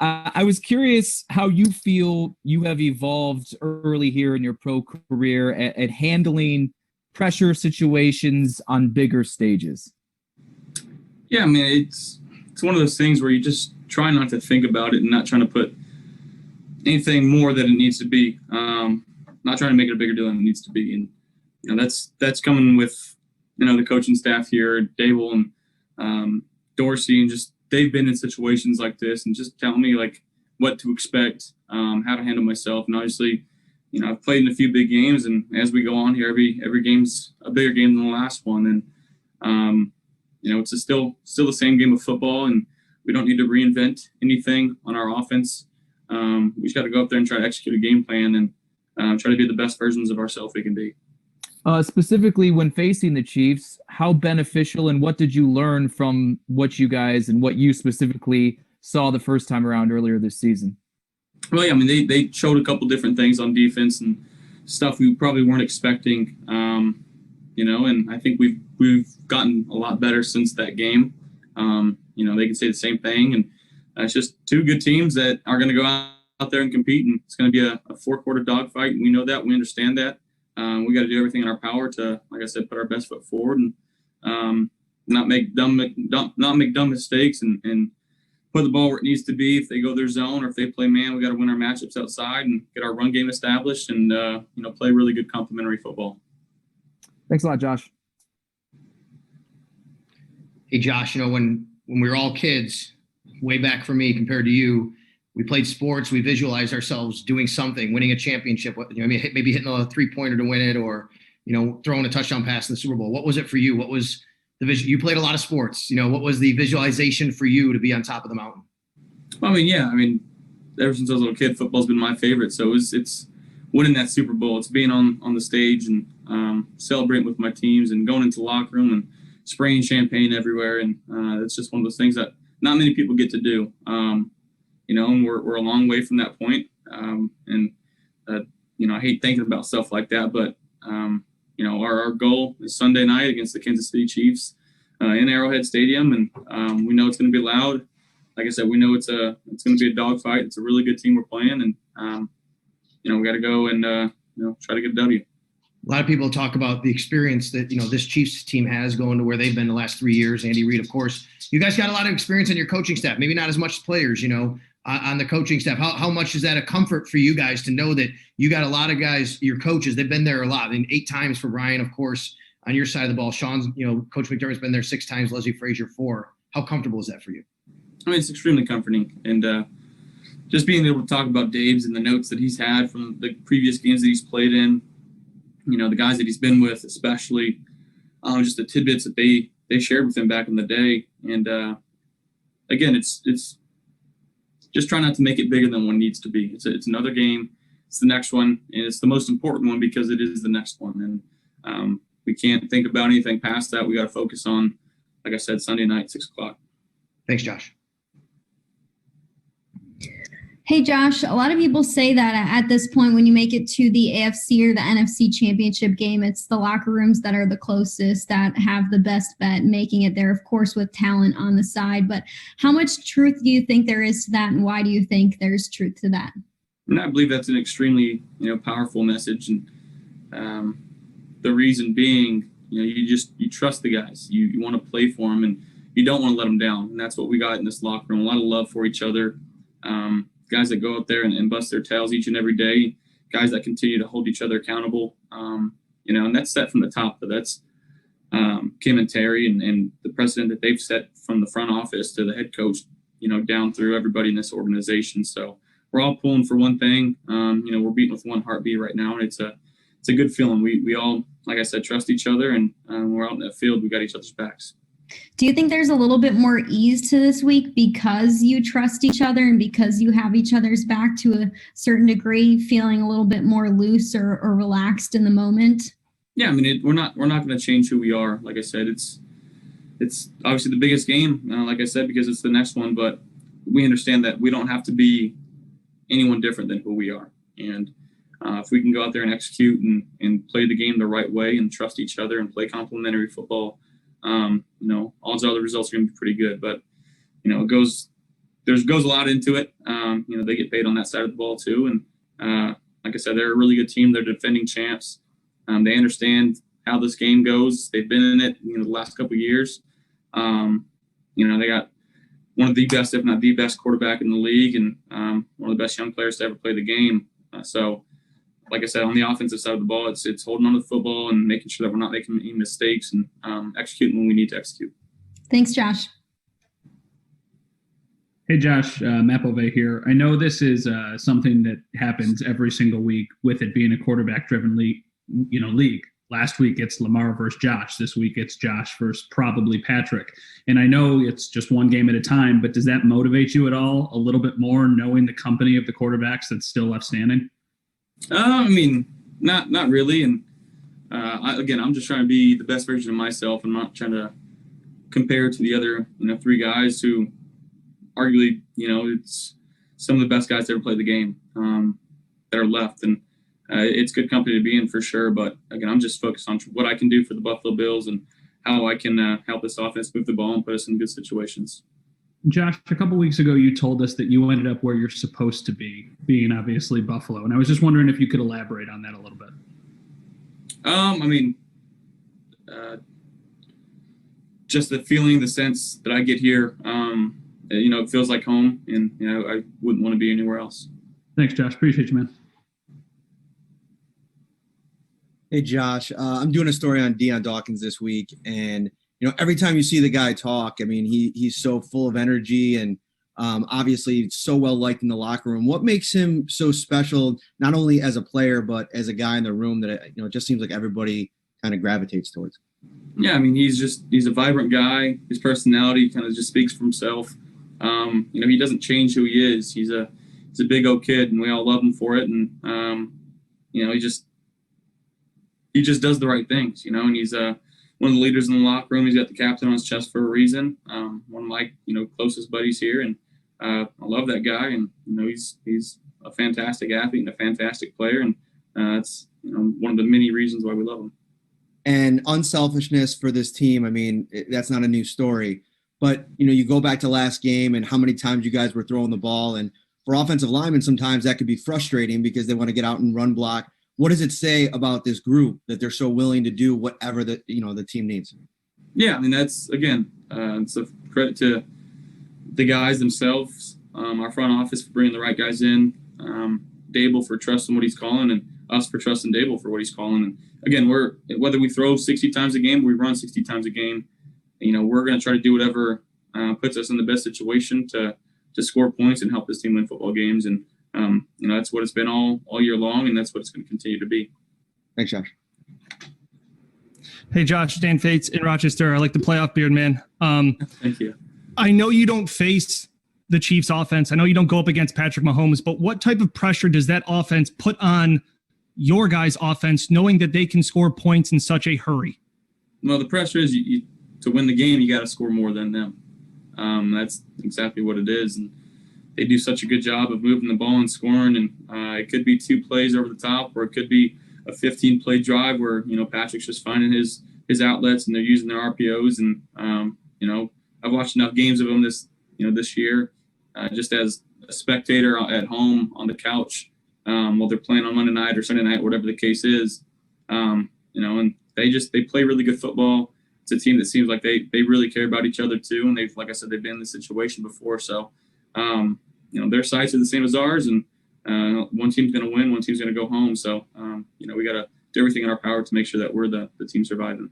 I was curious how you feel you have evolved early here in your pro career at handling pressure situations on bigger stages. Yeah, I mean it's one of those things where you just try not to think about it and not trying to put anything more than it needs to be. Not trying to make it a bigger deal than it needs to be, and that's coming with the coaching staff here, Dable and Dorsey, and just they've been in situations like this and just telling me like what to expect, how to handle myself, and obviously, I've played in a few big games, and as we go on here, every game's a bigger game than the last one, and it's still the same game of football, and we don't need to reinvent anything on our offense. We just got to go up there and try to execute a game plan and try to be the best versions of ourselves we can be. Specifically, when facing the Chiefs, how beneficial and what did you learn from what you guys and what you specifically saw the first time around earlier this season? Well, yeah, I mean, they showed a couple different things on defense and stuff we probably weren't expecting, and I think we've gotten a lot better since that game. They can say the same thing, and it's just two good teams that are going to go out there and compete, and it's going to be a four-quarter dogfight, and we know that. We understand that. We got to do everything in our power to, like I said, put our best foot forward and not make dumb mistakes and put the ball where it needs to be. If they go their zone or if they play man, we got to win our matchups outside and get our run game established and play really good complementary football. Thanks a lot, Josh. Hey, Josh, when we were all kids, way back for me compared to you, we played sports. We visualized ourselves doing something, winning a championship. Maybe hitting a three-pointer to win it, or throwing a touchdown pass in the Super Bowl. What was it for you? What was the vision? You played a lot of sports. What was the visualization for you to be on top of the mountain? Well, ever since I was a little kid, football's been my favorite. So it's winning that Super Bowl. It's being on the stage and celebrating with my teams and going into the locker room and spraying champagne everywhere. And it's just one of those things that not many people get to do. And we're a long way from that point. I hate thinking about stuff like that, but our goal is Sunday night against the Kansas City Chiefs in Arrowhead Stadium, and we know it's going to be loud. Like I said, we know it's going to be a dogfight. It's a really good team we're playing, and we got to go and try to get a W. A lot of people talk about the experience that this Chiefs team has going to where they've been the last 3 years. Andy Reid, of course, you guys got a lot of experience on your coaching staff. Maybe not as much as players, on the coaching staff. How much is that a comfort for you guys to know that you got a lot of guys, your coaches, they've been there a lot. 8 times for Brian, of course, on your side of the ball. Sean's, Coach McDermott's been there 6 times, Leslie Frazier 4. How comfortable is that for you? It's extremely comforting. And just being able to talk about Dave's and the notes that he's had from the previous games that he's played in, the guys that he's been with, especially just the tidbits that they shared with him back in the day. And again, it's just try not to make it bigger than one needs to be. It's another game. It's the next one, and it's the most important one because it is the next one. And we can't think about anything past that. We got to focus on, like I said, Sunday night, 6:00. Thanks, Josh. Hey, Josh, a lot of people say that at this point, when you make it to the AFC or the NFC Championship game, it's the locker rooms that are the closest that have the best bet making it there, of course, with talent on the side. But how much truth do you think there is to that, and why do you think there's truth to that? And I believe that's an extremely, powerful message. And the reason being, you trust the guys. You want to play for them, and you don't want to let them down. And that's what we got in this locker room, a lot of love for each other. Guys that go out there and bust their tails each and every day, guys that continue to hold each other accountable, and that's set from the top. But that's Kim and Terry and the precedent that they've set from the front office to the head coach, down through everybody in this organization. So we're all pulling for one thing. We're beating with one heartbeat right now, and it's a good feeling. We all, like I said, trust each other, and we're out in that field. We got each other's backs. Do you think there's a little bit more ease to this week because you trust each other and because you have each other's back to a certain degree, feeling a little bit more loose or relaxed in the moment? Yeah, we're not going to change who we are. Like I said, it's obviously the biggest game, like I said, because it's the next one. But we understand that we don't have to be anyone different than who we are. And if we can go out there and execute and play the game the right way and trust each other and play complementary football, odds are the results are going to be pretty good. But it goes a lot into it. They get paid on that side of the ball too. And like I said, they're a really good team. They're defending champs. They understand how this game goes. They've been in it, the last couple of years. They got one of the best, if not the best, quarterback in the league, and one of the best young players to ever play the game. So, like I said, on the offensive side of the ball, it's holding on to the football and making sure that we're not making any mistakes and executing when we need to execute. Thanks, Josh. Hey, Josh, Matt Bove here. I know this is something that happens every single week with it being a quarterback-driven league. Last week it's Lamar versus Josh. This week it's Josh versus probably Patrick. And I know it's just one game at a time, but does that motivate you at all a little bit more, knowing the company of the quarterbacks that's still left standing? Not really. And I'm just trying to be the best version of myself. I'm not trying to compare to the other, three guys who arguably, it's some of the best guys to ever play the game that are left. And it's good company to be in for sure. But again, I'm just focused on what I can do for the Buffalo Bills and how I can help this offense move the ball and put us in good situations. Josh, a couple weeks ago, you told us that you ended up where you're supposed to be, being obviously Buffalo. And I was just wondering if you could elaborate on that a little bit. Just the feeling, the sense that I get here, it feels like home, and, I wouldn't want to be anywhere else. Thanks, Josh. Appreciate you, man. Hey, Josh, I'm doing a story on Deion Dawkins this week, and every time you see the guy talk, he's so full of energy and obviously so well liked in the locker room. What makes him so special, not only as a player but as a guy in the room that it just seems like everybody kind of gravitates towards? Yeah, he's a vibrant guy. His personality kind of just speaks for himself. He doesn't change who he is. He's a big old kid, and we all love him for it. And he just does the right things, and he's one of the leaders in the locker room. He's got the captain on his chest for a reason. One of my, closest buddies here. And I love that guy. And, he's a fantastic athlete and a fantastic player. And that's, one of the many reasons why we love him. And unselfishness for this team, that's not a new story. But, you go back to last game and how many times you guys were throwing the ball. And for offensive linemen, sometimes that could be frustrating because they want to get out and run block. What does it say about this group that they're so willing to do whatever the team needs? Yeah, that's, again, it's a credit to the guys themselves, our front office for bringing the right guys in, Dable for trusting what he's calling, and us for trusting Dable for what he's calling. And again, whether we throw 60 times a game or we run 60 times a game, we're going to try to do whatever puts us in the best situation to score points and help this team win football games. And that's what it's been all year long, and that's what it's going to continue to be. Thanks, Josh. Hey, Josh, Dan Fates in Rochester. I like the playoff beard, man. Thank you. I know you don't face the Chiefs offense. I know you don't go up against Patrick Mahomes, but what type of pressure does that offense put on your guys' offense, knowing that they can score points in such a hurry? Well, the pressure is to win the game, you got to score more than them. That's exactly what it is. And they do such a good job of moving the ball and scoring. And it could be 2 plays over the top, or it could be a 15-play drive where, Patrick's just finding his outlets and they're using their RPOs. And, I've watched enough games of them this year, just as a spectator at home on the couch while they're playing on Monday night or Sunday night, whatever the case is. And they play really good football. It's a team that seems like they really care about each other too. And like I said, they've been in this situation before. So, their sights are the same as ours, and one team's going to win, one team's going to go home. So, we got to do everything in our power to make sure that we're the team surviving.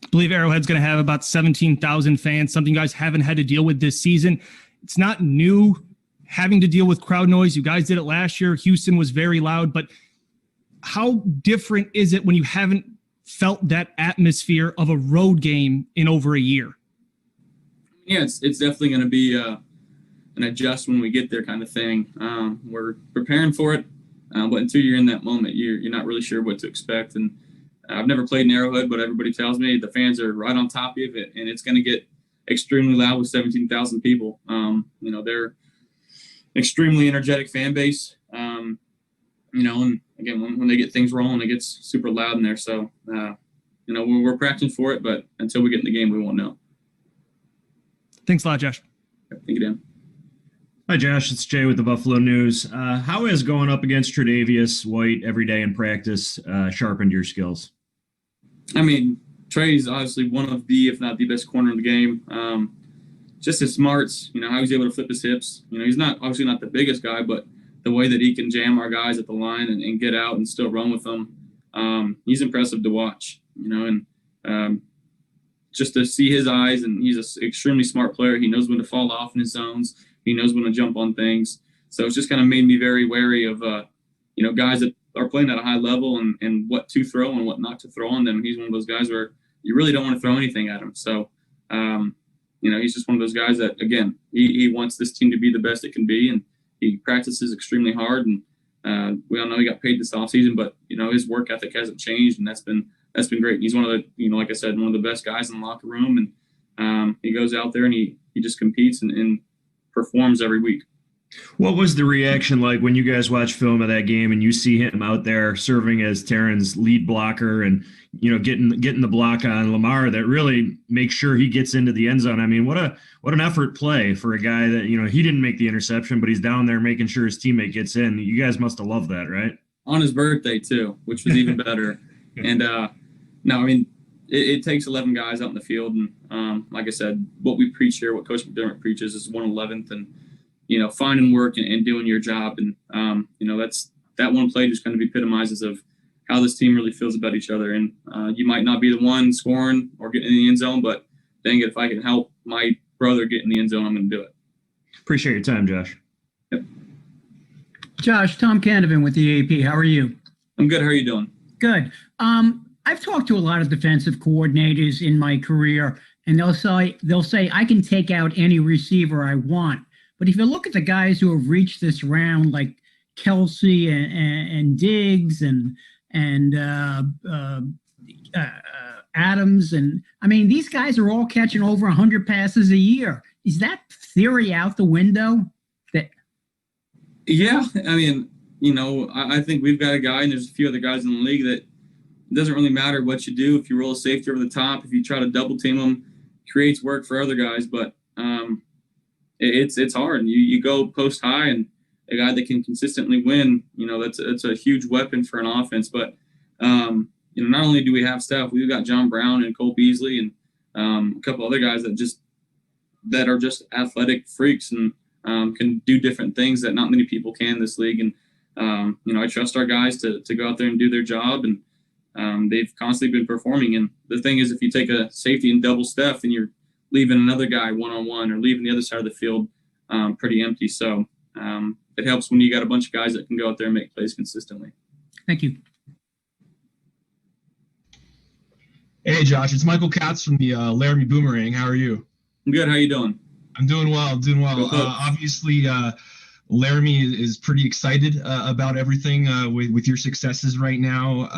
I believe Arrowhead's going to have about 17,000 fans, something you guys haven't had to deal with this season. It's not new having to deal with crowd noise. You guys did it last year. Houston was very loud, but how different is it when you haven't felt that atmosphere of a road game in over a year? Yeah, it's definitely going to be an adjust when we get there kind of thing. We're preparing for it, but until you're in that moment, you're not really sure what to expect. And I've never played in Arrowhead, but everybody tells me the fans are right on top of it, and it's going to get extremely loud with 17,000 people. They're extremely energetic fan base. And again, when they get things rolling, it gets super loud in there. So, we're practicing for it, but until we get in the game, we won't know. Thanks a lot, Josh. Thank you, Dan. Hi, Josh. It's Jay with the Buffalo News. How has going up against Tre'Davious White every day in practice sharpened your skills? I mean, Trey's obviously one of the, if not the best corner in the game. Just his smarts, how he's able to flip his hips. He's obviously not the biggest guy, but the way that he can jam our guys at the line and get out and still run with them, he's impressive to watch, and just to see his eyes, and he's an extremely smart player. He knows when to fall off in his zones. He knows when to jump on things. So it's just kind of made me very wary of, guys that are playing at a high level and what to throw and what not to throw on them. He's one of those guys where you really don't want to throw anything at him. So, he's just one of those guys that, again, he wants this team to be the best it can be, and he practices extremely hard. And we all know he got paid this offseason, but, his work ethic hasn't changed, and that's been great. He's one of the, like I said, one of the best guys in the locker room, and he goes out there and he just competes and performs every week. What was the reaction like when you guys watch film of that game and you see him out there serving as Terran's lead blocker and, getting the block on Lamar that really makes sure he gets into the end zone? I mean, what an effort play for a guy that, he didn't make the interception, but he's down there making sure his teammate gets in. You guys must have loved that, right? On his birthday too, which was even better. And no, I mean, it takes 11 guys out in the field. And like I said, what we preach here, what Coach McDermott preaches is 1/11th and, finding work and doing your job. And, that one play just kind of epitomizes of how this team really feels about each other. And you might not be the one scoring or getting in the end zone, but dang it, if I can help my brother get in the end zone, I'm going to do it. Appreciate your time, Josh. Yep. Josh, Tom Canavan with the AP. How are you? I'm good. How are you doing? Good. I've talked to a lot of defensive coordinators in my career, and they'll say I can take out any receiver I want. But if you look at the guys who have reached this round, like Kelsey and Diggs and Adams, and I mean, these guys are all catching over 100 passes a year. Is that theory out the window? Yeah, I mean, I think we've got a guy, and there's a few other guys in the league that it doesn't really matter what you do. If you roll a safety over the top, if you try to double team them, creates work for other guys. But it's hard. And you go post high, and a guy that can consistently win, that's a huge weapon for an offense. But not only do we have staff, we've got John Brown and Cole Beasley and a couple other guys that are just athletic freaks and can do different things that not many people can in this league. And I trust our guys to go out there and do their job, and they've constantly been performing. And the thing is, if you take a safety and double Steph, then you're leaving another guy one-on-one or leaving the other side of the field pretty empty. So it helps when you got a bunch of guys that can go out there and make plays consistently. Thank you. Hey, Josh, it's Michael Katz from the Laramie Boomerang. How are you? I'm good. How you doing? I'm doing well. Obviously, Laramie is pretty excited about everything with your successes right now.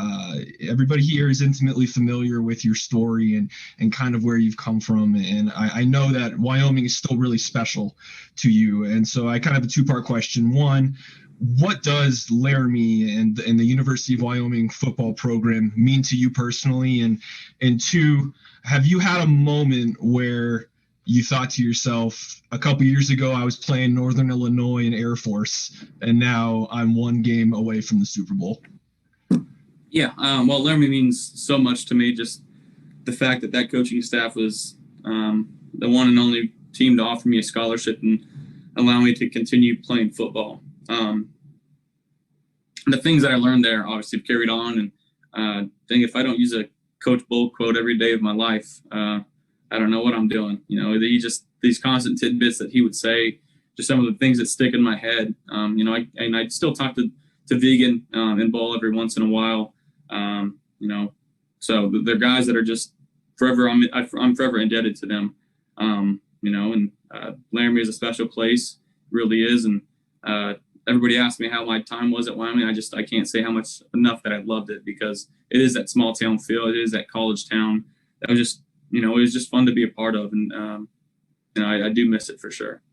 Everybody here is intimately familiar with your story and kind of where you've come from. And I know that Wyoming is still really special to you. And so I kind of have a two-part question. One, what does Laramie and the University of Wyoming football program mean to you personally? And two, have you had a moment where you thought to yourself, a couple years ago, I was playing Northern Illinois in Air Force, and now I'm one game away from the Super Bowl? Yeah, well, Laramie means so much to me. Just the fact that coaching staff was the one and only team to offer me a scholarship and allow me to continue playing football. The things that I learned there obviously have carried on. And I think if I don't use a Coach Bull quote every day of my life, I don't know what I'm doing. These constant tidbits that he would say, just some of the things that stick in my head. I still talk to Vegan and Ball every once in a while. So they're guys that are just forever. I'm forever indebted to them. And Laramie is a special place, really is. And everybody asked me how my time was at Wyoming. I can't say how much enough that I loved it, because it is that small town feel. It is that college town. That was just, it was just fun to be a part of. And, I do miss it for sure.